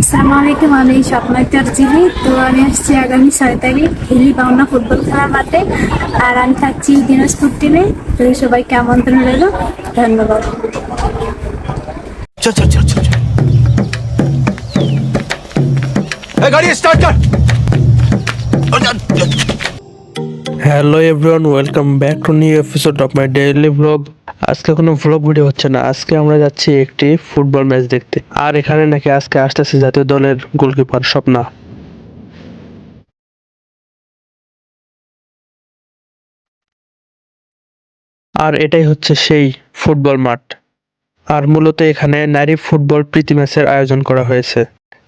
আসসালামু আলাইকুম, আমি স্বপ্নাকর জিহি। তো আমি আসছি আগামী 6 তারিখ হিলি পাওনা ফুটবল খেলার মাঠে। আর আমি থাকছি দিনাজপুর টিমে। তো সবাইকে আমন্ত্রণ রইল। ধন্যবাদ। चल चल चल चल चल ए, गाड़ी स्टार्ट कर। Hello everyone, welcome back to new episode of my daily blog. আজকে কোনো ব্লগ ভিডিও হচ্ছে না, আজকে আমরা যাচ্ছি একটি ফুটবল ম্যাচ দেখতে। আর এখানে নাকি আজকে আসতেছে জাতীয় দলের গোলকিপার স্বপ্না। আর এটাই হচ্ছে সেই ফুটবল মাঠ। আর মূলত এখানে নারী ফুটবল প্রীতি ম্যাচের আয়োজন করা হয়েছে।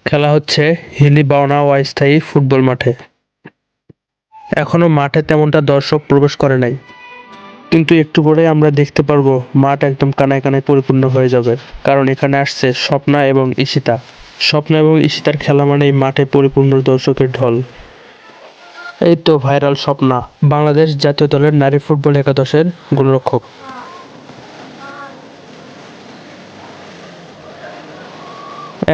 খেলা হচ্ছে হিলি বাওনা অস্থায়ী ফুটবল মাঠে। এখনো মাঠে তেমনটা দর্শক প্রবেশ করে নাই, কিন্তু একটু পরে আমরা দেখতে পারবো মাঠ একদম কানায় কানায় পরিপূর্ণ হয়ে যাবে, কারণ এখানে আসছে স্বপ্না এবং ঈশিতা। স্বপ্না এবং ঈশিতার খেলা মানেই মাঠে পরিপূর্ণ দর্শকের ঢল। এই তো ভাইরাল স্বপ্না, বাংলাদেশ জাতীয় দলের নারী ফুটবল একাদশের গোলরক্ষক।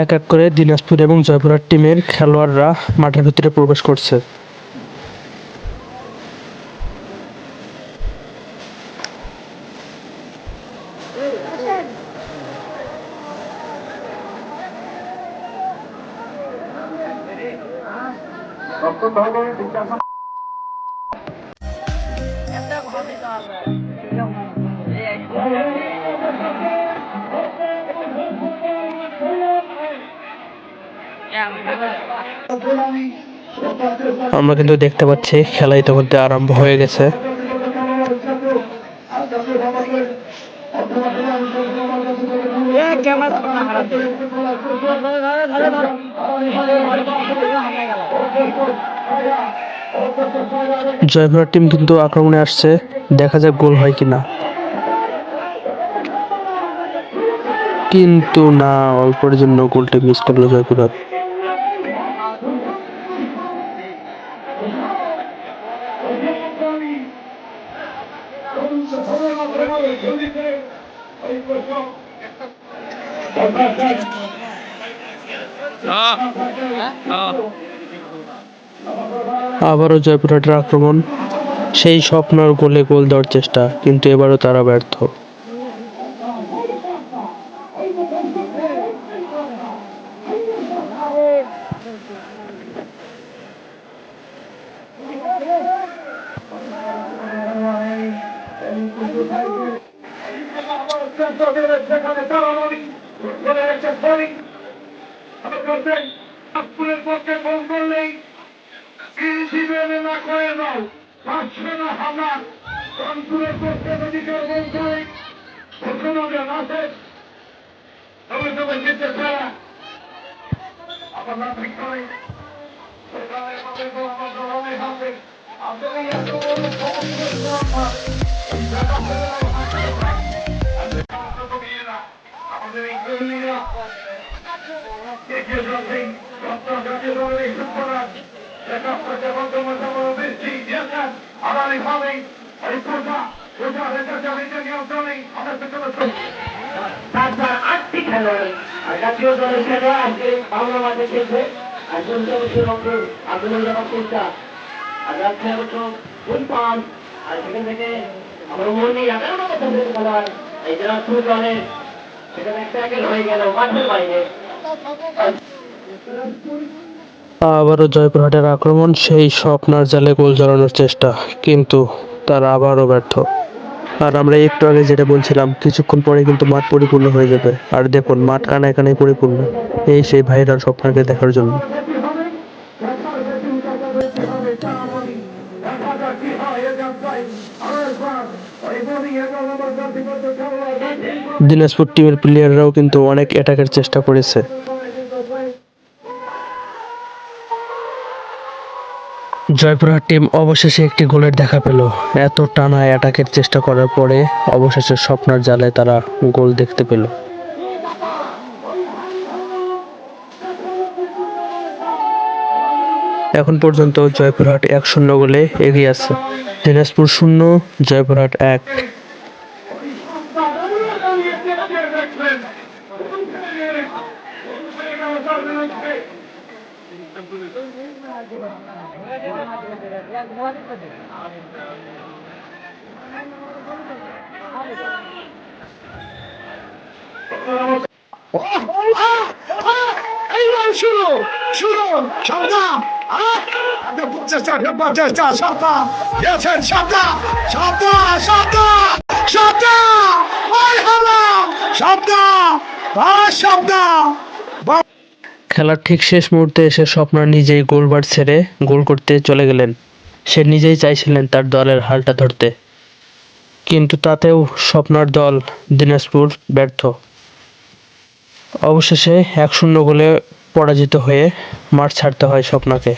এক এক করে দিনাজপুর এবং জয়পুরহাট টিমের খেলোয়াড়রা মাঠের ভিতরে প্রবেশ করছে। আমরা কিন্তু দেখতে পাচ্ছি খেলা ইতিমধ্যে আরম্ভ হয়ে গেছে। জয়পুরহাট টিম কিন্তু আক্রমণে আসছে, দেখা যাক গোল হয় কিনা। কিন্তু না, অল্পের জন্য গোলটা মিস করলো জয়পুরহাট। আবারও জয়পুরহাটের আক্রমণ, সেই স্বপ্নর গোলে গোল দেওয়ার চেষ্টা, কিন্তু এবারও তারা ব্যর্থ। তাছাড়া 8টি খেলোয়াড় আর জাতীয় দলের খেলোয়াড় আজকে বাংলা মাঠে খেলছে। আর আন্দোলন যাওয়ার চেষ্টা আর যাচ্ছে অবশ্য ফুলপান। আর সেখান থেকে আমার মনে 11 বছরের খেলোয়াড় এই দিনাজপুর দলের, সেখানে একটা ট্যাকেল হয়ে গেল মাঠের বাইরে। আবারও জয়পুরহাটের আক্রমণ, সেই স্বপ্নার জালে গোল জড়ানোর চেষ্টা, কিন্তু তারা আবারও ব্যর্থ। আর আমরা একটু আগে যেটা বলছিলাম, কিছুক্ষণ পরে কিন্তু মাঠ পরিপূর্ণ হয়ে যাবে। আর দেখুন মাঠ কানায় কানায় পরিপূর্ণ, এই সেই ভাইরাল স্বপ্নকে দেখার জন্য। দিনাজপুর টিমের প্লেয়াররাও কিন্তু অনেক অ্যাটাকের চেষ্টা করেছে। জয়পুরহাট টিম অবশেষে একটি গোলের দেখা পেল। এত টানা অ্যাটাকের চেষ্টা করার পরে অবশেষে স্বপ্নার জালে তারা গোল দেখতে পেল। এখন পর্যন্ত জয়পুরহাট 1-0 গোলে এগিয়ে আছে। দিনাজপুর 0, জয়পুরহাট 1। এইবার শুরু শুরু সাবধান প্রচেষ্টা প্রচেষ্টা সাবধান গেছেন সাবধান সাবধান সাবধান সাবধান ওই হলো সাবধান সাবধান খেলার ঠিক শেষ মুহূর্তে এসে স্বপ্না নিজেই গোলবার ছেড়ে গোল করতে চলে গেলেন। সে নিজেই চাইছিলেন তার দলের হালটা ধরতে, কিন্তু তাতেও স্বপ্নার দল দিনাজপুর ব্যর্থ। অবশেষে 1-0 গোলে পরাজিত হয়ে মাঠ ছাড়তে হয় স্বপ্নাকে।